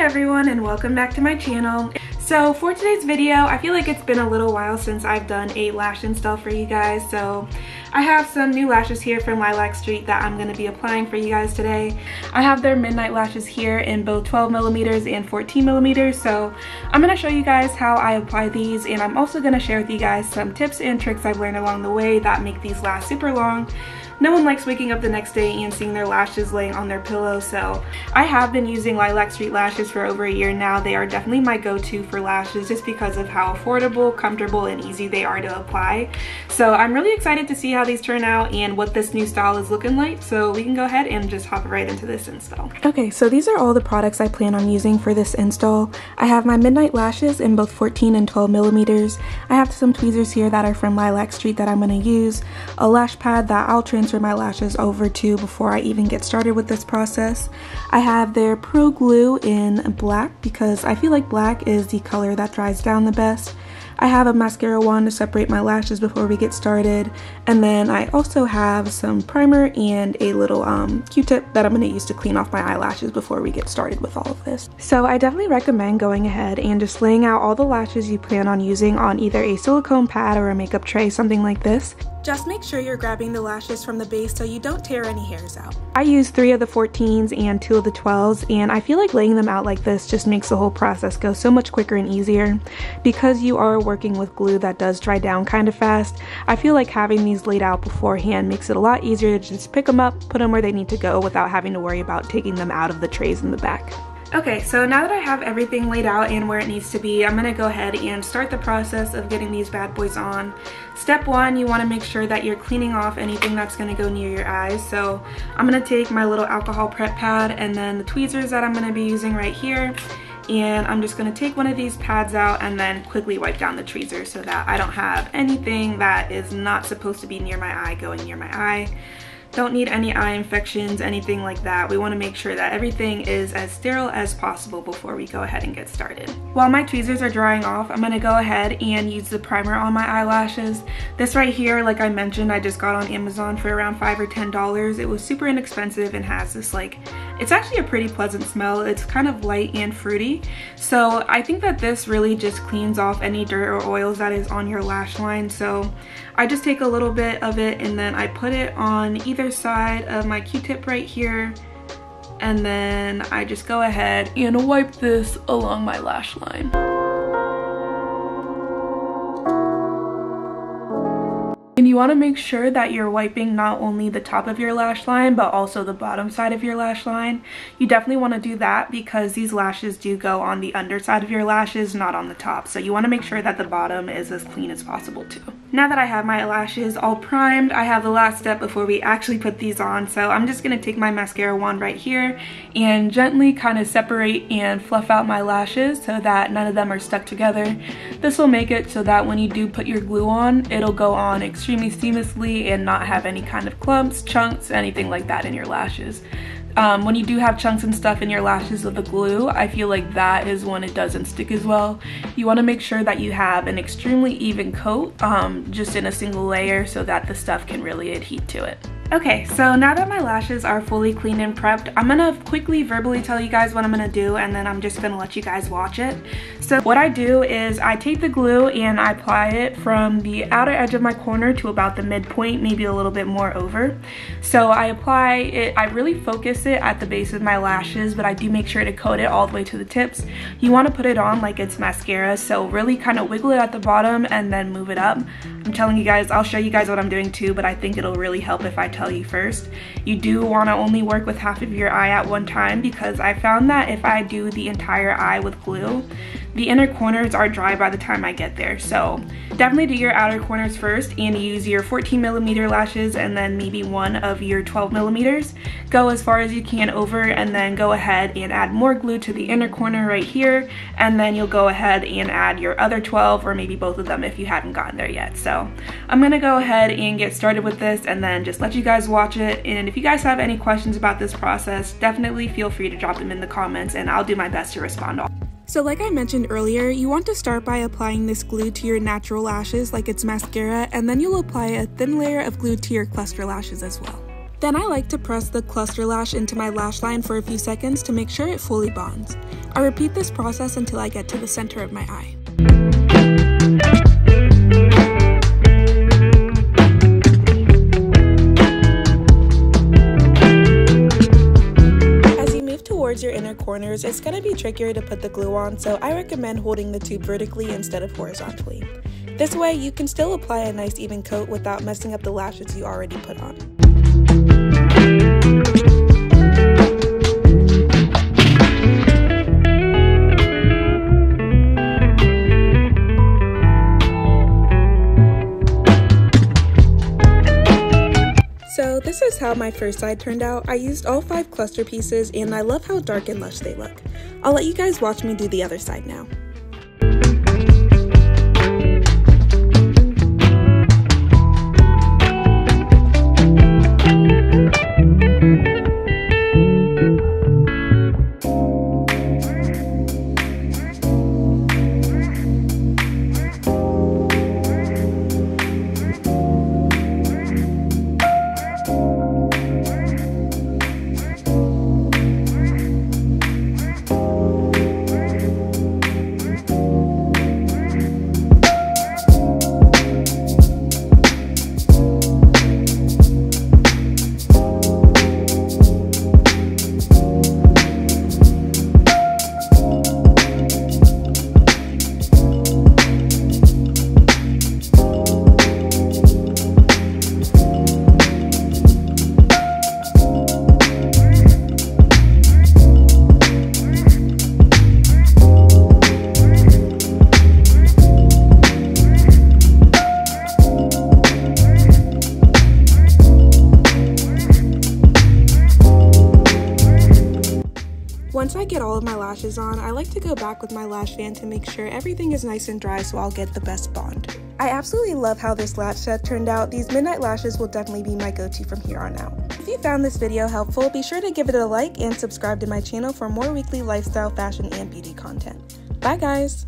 everyone and welcome back to my channel. So for today's video, I feel like it's been a little while since I've done a lash install for you guys. So I have some new lashes here from Lilac Street that I'm going to be applying for you guys today. I have their midnight lashes here in both 12mm and 14mm. So I'm going to show you guys how I apply these, and I'm also going to share with you guys some tips and tricks I've learned along the way that make these last super long. No one likes waking up the next day and seeing their lashes laying on their pillow, so I have been using Lilac Street lashes for over a year now. They are definitely my go-to for lashes just because of how affordable, comfortable, and easy they are to apply. So I'm really excited to see how these turn out and what this new style is looking like, so we can go ahead and just hop right into this install. Okay, so these are all the products I plan on using for this install. I have my midnight lashes in both 14 and 12mm. I have some tweezers here that are from Lilac Street that I'm going to use, a lash pad that I'll transfer my lashes over to before I even get started with this process. I have their Pro Glue in black because I feel like black is the color that dries down the best. I have a mascara wand to separate my lashes before we get started, and then I also have some primer and a little Q-tip that I'm going to use to clean off my eyelashes before we get started with all of this. So I definitely recommend going ahead and just laying out all the lashes you plan on using on either a silicone pad or a makeup tray, something like this. Just make sure you're grabbing the lashes from the base so you don't tear any hairs out. I use 3 of the 14s and 2 of the 12s, and I feel like laying them out like this just makes the whole process go so much quicker and easier. Because you are working with glue that does dry down kind of fast, I feel like having these laid out beforehand makes it a lot easier to just pick them up, put them where they need to go without having to worry about taking them out of the trays in the back. Okay, so now that I have everything laid out and where it needs to be, I'm going to go ahead and start the process of getting these bad boys on. Step 1, you want to make sure that you're cleaning off anything that's going to go near your eyes. So I'm going to take my little alcohol prep pad and then the tweezers that I'm going to be using right here. And I'm just going to take one of these pads out and then quickly wipe down the tweezer so that I don't have anything that is not supposed to be near my eye going near my eye. Don't need any eye infections, anything like that. We want to make sure that everything is as sterile as possible before we go ahead and get started. While my tweezers are drying off, I'm going to go ahead and use the primer on my eyelashes. This right here, like I mentioned, I just got on Amazon for around $5 or $10. It was super inexpensive and has this it's actually a pretty pleasant smell. It's kind of light and fruity. So I think that this really just cleans off any dirt or oils that is on your lash line. So I just take a little bit of it and then I put it on either side of my Q-tip right here. And then I just go ahead and wipe this along my lash line. And you want to make sure that you're wiping not only the top of your lash line, but also the bottom side of your lash line. You definitely want to do that because these lashes do go on the underside of your lashes, not on the top. So you want to make sure that the bottom is as clean as possible too. Now that I have my lashes all primed, I have the last step before we actually put these on. So I'm just going to take my mascara wand right here and gently kind of separate and fluff out my lashes so that none of them are stuck together. This will make it so that when you do put your glue on, it'll go on extremely seamlessly and not have any kind of clumps, chunks, anything like that in your lashes. When you do have chunks and stuff in your lashes of the glue, I feel like that is when it doesn't stick as well. You want to make sure that you have an extremely even coat just in a single layer so that the stuff can really adhere to it. Okay, so now that my lashes are fully cleaned and prepped, I'm gonna quickly verbally tell you guys what I'm gonna do, and then I'm just gonna let you guys watch it. So what I do is I take the glue and I apply it from the outer edge of my corner to about the midpoint, maybe a little bit more over. So I apply it, I really focus it at the base of my lashes, but I do make sure to coat it all the way to the tips. You wanna put it on like it's mascara, so really kind of wiggle it at the bottom and then move it up. I'm telling you guys, I'll show you guys what I'm doing too, but I think it'll really help if I tell you first. You do want to only work with half of your eye at one time because I found that if I do the entire eye with glue, the inner corners are dry by the time I get there. So definitely do your outer corners first and use your 14mm lashes and then maybe one of your 12mm. Go as far as you can over and then go ahead and add more glue to the inner corner right here, and then you'll go ahead and add your other 12 or maybe both of them if you haven't gotten there yet. So I'm gonna go ahead and get started with this and then just let you guys watch it. And if you guys have any questions about this process, definitely feel free to drop them in the comments and I'll do my best to respond. So like I mentioned earlier, you want to start by applying this glue to your natural lashes like it's mascara, and then you'll apply a thin layer of glue to your cluster lashes as well. Then I like to press the cluster lash into my lash line for a few seconds to make sure it fully bonds. I repeat this process until I get to the center of my eye. As you move towards your inner corners, it's going to be trickier to put the glue on, so I recommend holding the tube vertically instead of horizontally. This way you can still apply a nice even coat without messing up the lashes you already put on. So this is how my first side turned out. I used all 5 cluster pieces and I love how dark and lush they look. I'll let you guys watch me do the other side now. Once I get all of my lashes on, I like to go back with my lash fan to make sure everything is nice and dry so I'll get the best bond. I absolutely love how this lash set turned out. These midnight lashes will definitely be my go-to from here on out. If you found this video helpful, be sure to give it a like and subscribe to my channel for more weekly lifestyle, fashion, and beauty content. Bye guys!